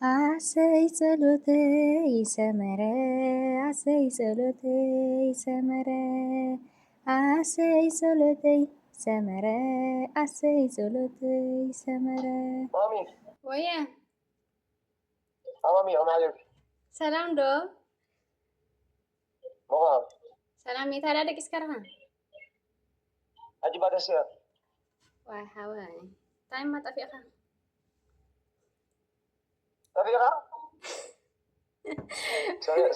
አሰይ ጸሎተይ ሰመረ አሰይ ጸሎተይ ሰመረ አሰይ ጸሎተይ ሰመረ አሰይ ጸሎተይ ሰመረ مامي ወያ مامي أنا عارف ሰላም ዶ ماما ሰላም የታዳ ደቂስ ከረኻ أجي بعد السيارة ዋይ ሓዋይ ታይም ማጠፊእኻ طبيعة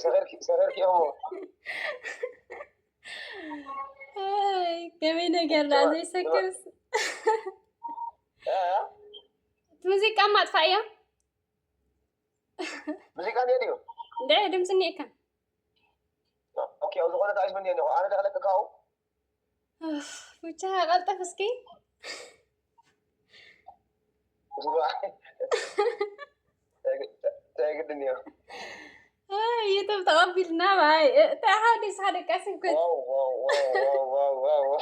سغيرك يا ماما ከመይ ነገር ዳ ዘይሰክስ ሙዚቃ ማጥፋ እያ موسيقى ديالي እንደ ድምፂ እኒአካ أوكي أوزو قلت عايز مني أنا دخلت كاو ብቻ ቀልጠፍ እስኪ تاجد الدنيا يوتيوب تقبلنا باي تعالي صحدك اسكت واو واو واو واو واو واو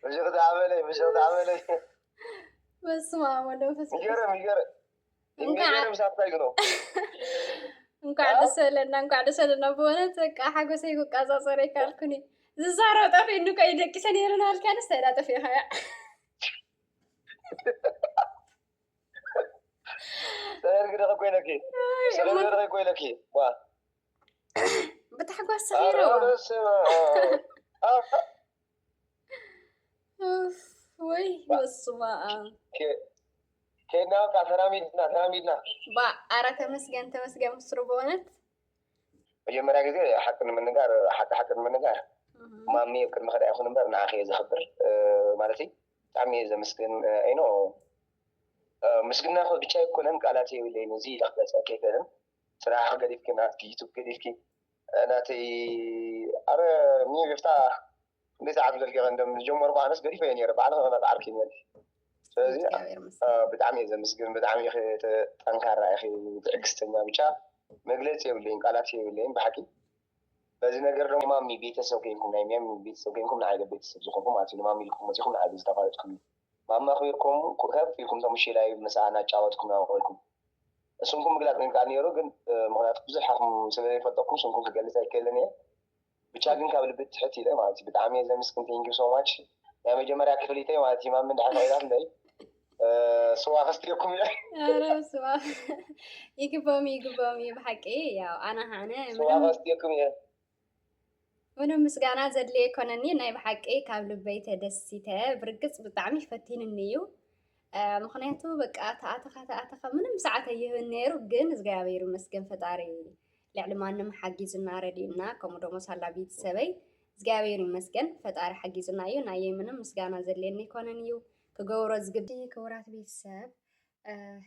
مش هاخد عملي مش هاخد عملي بس ما منفس ميجرة إنجليزي مش عارف أيقنو እንኳዕ ደስ ኣለና ብእውነት በቃ ሓጎሰይ ክቃፃፀረ ካልኩኒ ዝዛረብ ጠፊኡ ከይ ደቂሰ ነይረና ኣልካ ንስታይ ዳ ጠፊእኻ እያ سغير كوينكي سغير كوينكي وا بتحጓስ ሰኺረዋ ወይ በስመ አብ كنا تراميدنا ኧረ ተመስገን ምስሩ በእውነት መጀመሪያ ጊዜ ሓቂ ንምንጋር ማሚ ቅድሚ ከዳ ይኹን እምበር ንኣኸ እየ ዝኽብር ማለት እዩ ብጣዕሚ እየ ዘመስግን ኣይኖ ምስግና ብቻ ኣይኮነን ቃላት የብለይን እዚ ለክገፀካ ኣይክእልን ስራሕ ገዲፍኪ ናትኪ ዩቱብ ገዲፍኪ ናተይ ኣረ ሚፍታ እንዴት ዓብ ዘልገቐ እንደም ጀመርኩ ኣነስ ገዲፈ እየ ነረ ባዕልኸ ክነጣዓርኪ ነር ስለዚ ብጣዕሚ እየ ዘመስግን ብጣዕሚ ጠንካራ ኢኺ ትዕግስተኛ ብቻ መግለፂ የብለይን ቃላት የብለይን ብሓቂ በዚ ነገር ደግሞ ማሚ ቤተሰብ ኮይንኩም ናይ ሚያሚ ቤተሰብ ኮይንኩም ንዓይገ ቤተሰብ ዝኾንኩም ማለት እዩ ንማሚ ኢልኩም መፂኹም ንዓይገ ዝተፋለጥኩም ማማ ክቢርኩም ከፍ ኢልኩም ተሙሼ ላይ ምሳኣ እናጫወትኩም ናበልኩም እስምኩም ምግላፅ ምንካል ነይሩ ግን ምክንያቱ ብዙሓኹም ስለዘይፈልጠኩም ስምኩም ክገልፅ ኣይክእልን እየ ብቻ ግን ካብ ልቢ ትሕት ኢለ ማለት እዩ ብጣዕሚ እየ ዘመስግን ቴንኪው ሶ ማች ናይ መጀመርያ ክፍሊተይ ማለት እዩ ማሚ እንዳሓ ኢላት እንደይ ስዋ ከስትየኩም እየ ኧረ ስዋ ይግባም ብሓቂ ያው ኣነ ሓነ ስዋ ከስትየኩም እየ ምንም ምስጋና ዘድልየ ኮነኒ ናይ ብሓቂ ካብ ልበይ ተደሲተ ብርግፅ ብጣዕሚ ፈቲንኒ እዩ ምክንያቱ በቃ ተኣተኻ ምንም ሰዓት ኣይህብን ነይሩ ግን እግዚኣብሔር ይመስገን ፈጣሪ ልዕሊ ማንም ሓጊዙና ረዲኡና ከምኡ ደሞ ሳላ ቤተሰበይ እግዚኣብሔር ይመስገን ፈጣሪ ሓጊዙና እዩ ናየይ ምንም ምስጋና ዘድልየኒ ይኮነን እዩ ክገብሮ ዝግቢ ክቡራት ቤተሰብ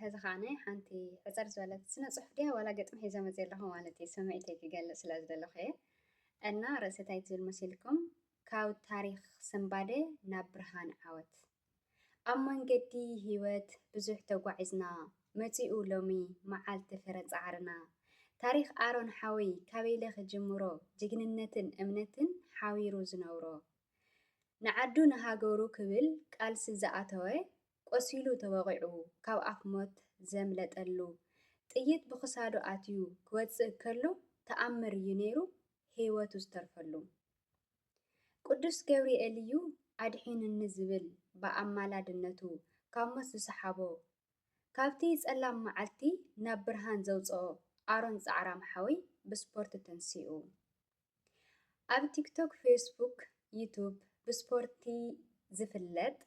ሕዚ ከዓነ ሓንቲ ሕፀር ዝበለት ስነ ፅሑፍ ድያ ዋላ ገጥሚ ሒዘ መፅእ ኣለኹ ማለት እዩ ስምዒተይ ክገልፅ ስለ ዝደለኹ እየ እና ርእስታይ ትብል መሲልኩም ካብ ታሪክ ስንባደ ናብ ብርሃን ዓወት ኣብ መንገዲ ህይወት ብዙሕ ተጓዒዝና መፂኡ ሎሚ መዓልቲ ፍረ ፃዕርና ታሪክ ኣሮን ሓወይ ካበይለ ክጅምሮ ጅግንነትን እምነትን ሓቢሩ ዝነብሮ ንዓዱ ንሃገሩ ክብል ቃልሲ ዝኣተወ ቆሲሉ ተወቂዑ ካብ ኣፍ ሞት ዘምለጠሉ ጥይት ብክሳዱ ኣትዩ ክወፅእ ከሎ ተኣምር እዩ ነይሩ ህይወቱ ዝተርፈሉ ቅዱስ ገብርኤል እዩ ኣድሒንኒ ዝብል ብኣማላድነቱ ካብ ሞት ዝሰሓቦ ካብቲ ፀላም መዓልቲ ናብ ብርሃን ዘውፅኦ ኣሮን ፃዕራም ሓወይ ብስፖርት ተንሲኡ ኣብ ቲክቶክ ፌስቡክ ዩቱብ ብስፖርቲ ዝፍለጥ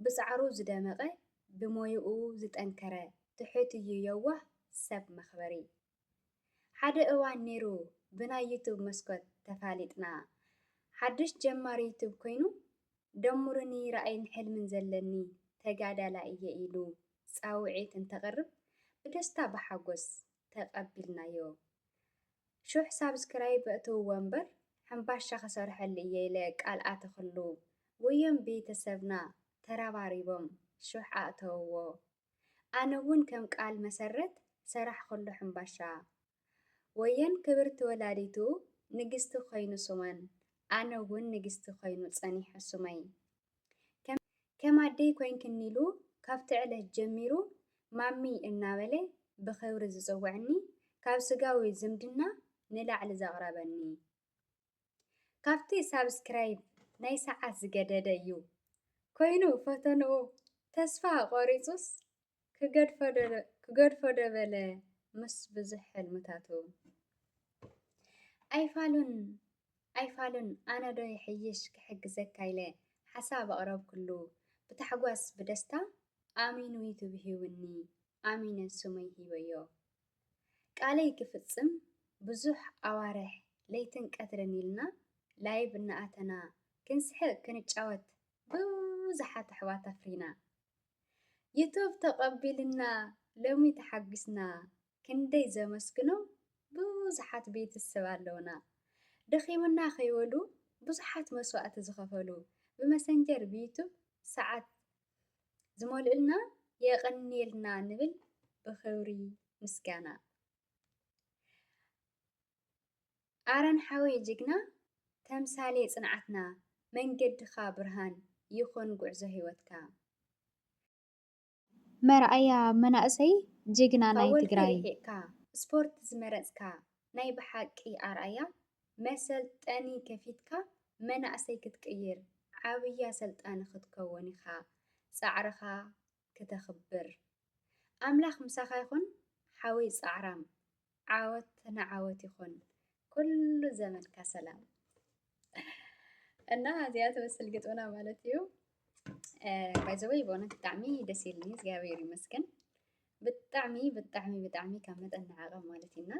ብፃዕሩ ዝደመቐ ብሞይኡ ዝጠንከረ ትሑት እዩ የዋህ ሰብ መኽበሪ ሓደ እዋን ነይሩ ብናይ ዩቱብ መስኮት ተፋሊጥና ሓድሽ ጀማሪ ዩቱብ ኮይኑ ደሙርኒ ራእይን ሕልምን ዘለኒ ተጋዳላ እየ ኢሉ ፃውዒት እንተቕርብ ብደስታ ብሓጎስ ተቐቢልናዮ ሹሕ ሳብስክራይብ በእትውዎ እምበር ሕምባሻ ክሰርሐሉ እየ ኢለ ቃል ኣተኽሉ ወዮም ቤተሰብና ተረባሪቦም ሹሕ ኣእተውዎ ኣነ እውን ከም ቃል መሰረት ሰራሕ ኩሉ ሕምባሻ ወየን ክብርቲ ወላዲቱ ንግስቲ ኮይኑ ስመን ኣነ እውን ንግስቲ ኮይኑ ፀኒሑ ስመይ ከማደይ ኮይንክኒ ኢሉ ካብቲ ዕለት ጀሚሩ ማሚ እናበለ ብኽብሪ ዝፅውዕኒ ካብ ስጋዊ ዝምድና ንላዕሊ ዘቕረበኒ ካብቲ ሳብስክራይብ ናይ ሰዓት ዝገደደ እዩ ኮይኑ ፈተንኡ ተስፋ ቆሪፁስ ክገድፎ ደበለ ምስ ብዙሕ ሕልምታቱ ኣይፋሉን ኣነ ዶ ይሕይሽ ክሕግዘካ ኢለ ሓሳብ ኣቕረብ ኩሉ ብታሕጓስ ብደስታ ኣሚኑ ዩቱብ ሂቡኒ ኣሚነ ስመይ ሂበዮ ቃለይ ክፍፅም ብዙሕ ኣዋርሕ ለይትን ቀትርን ኢልና ላይብ እናኣተና ክንስሕቅ ክንጫወት ብዙሓት ኣሕዋት ኣፍሪና ዩቱብ ተቐቢልና ሎሚ ተሓጊስና ክንደይ ዘመስግኖ ብዙሓት ቤተሰብ ኣለውና ደኺሙና ኸይበሉ ብዙሓት መስዋዕቲ ዝኸፈሉ ብመሰንጀር ብዩቱብ ሰዓት ዝመልኡልና የቐኒልና ንብል ብኽብሪ ምስጋና ኣረን ሓወይ ጅግና ተምሳሌ ጽንዓትና መንገድኻ ብርሃን ይኹን ጉዕዞ ህይወትካ መርኣያ መናእሰይ ጅግና ናይ ትግራይ ስፖርት ዝመረጽካ ናይ ብሓቂ ኣርኣያ መሰልጠኒ ከፊትካ መናእሰይ ክትቅይር ዓብያ ሰልጣኒ ክትከውን ኢኻ ጻዕርኻ ከተኽብር ኣምላኽ ምሳኻ ይኹን ሓወይ ጻዕራም ዓወት ንዓወት ይኹን ኩሉ ዘመንካ ሰላም እና እዚኣ ትመስል ግጥምና ማለት እዩ ባይዘወይ በእውነት ብጣዕሚ ደስ ይብልኒ እግዚአብሔር ይመስገን ብጣዕሚ ካብ መጠን ንዓቐብ ማለት ኢና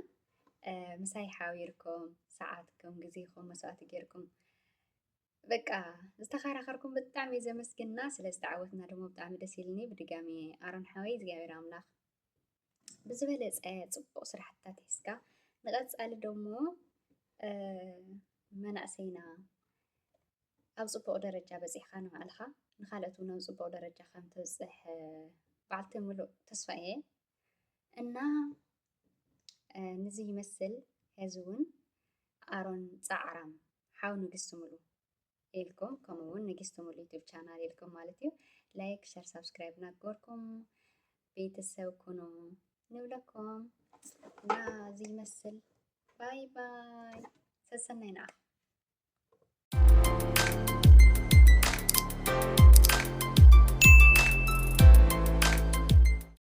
ምሳይ ሓቢርኩም ሰዓትኩም ጊዜኩም መስዋዕቲ ጌርኩም በቃ ዝተኸራኸርኩም ብጣዕሚ ዘመስግንና ስለ ዝተዓወትና ደግሞ ብጣዕሚ ደስ ይብልኒ ብድጋሚ ኣሮን ሓወይ እግዚአብሔር ኣምላኽ ብዝበለፀ ፅቡቅ ስራሕትታት ሒዝካ ንቐፃሊ ደሞ መናእሰይና ኣብ ፅቡቅ ደረጃ በፂሕካ ንባዕልካ ንኻልኦት እውን ኣብ ፅቡቅ ደረጃ ከም ተብፅሕ ባዕልቲ ሙሉእ ተስፋ እየ እና ንዚ ይመስል ሕዚ እውን ኣሮን ፃዕራም ሓው ንግስቲ ሙሉ ኢልኩም ከምኡ እውን ንግስቲ ሙሉ ዩቱብ ቻናል ኢልኩም ማለት እዩ ላይክ ሸር ሳብስክራይብ ናገርኩም ቤተሰብ ኩኑ ንብለኩም እና እዚ ይመስል ባይ ባይ ሰሰናይ ንዓ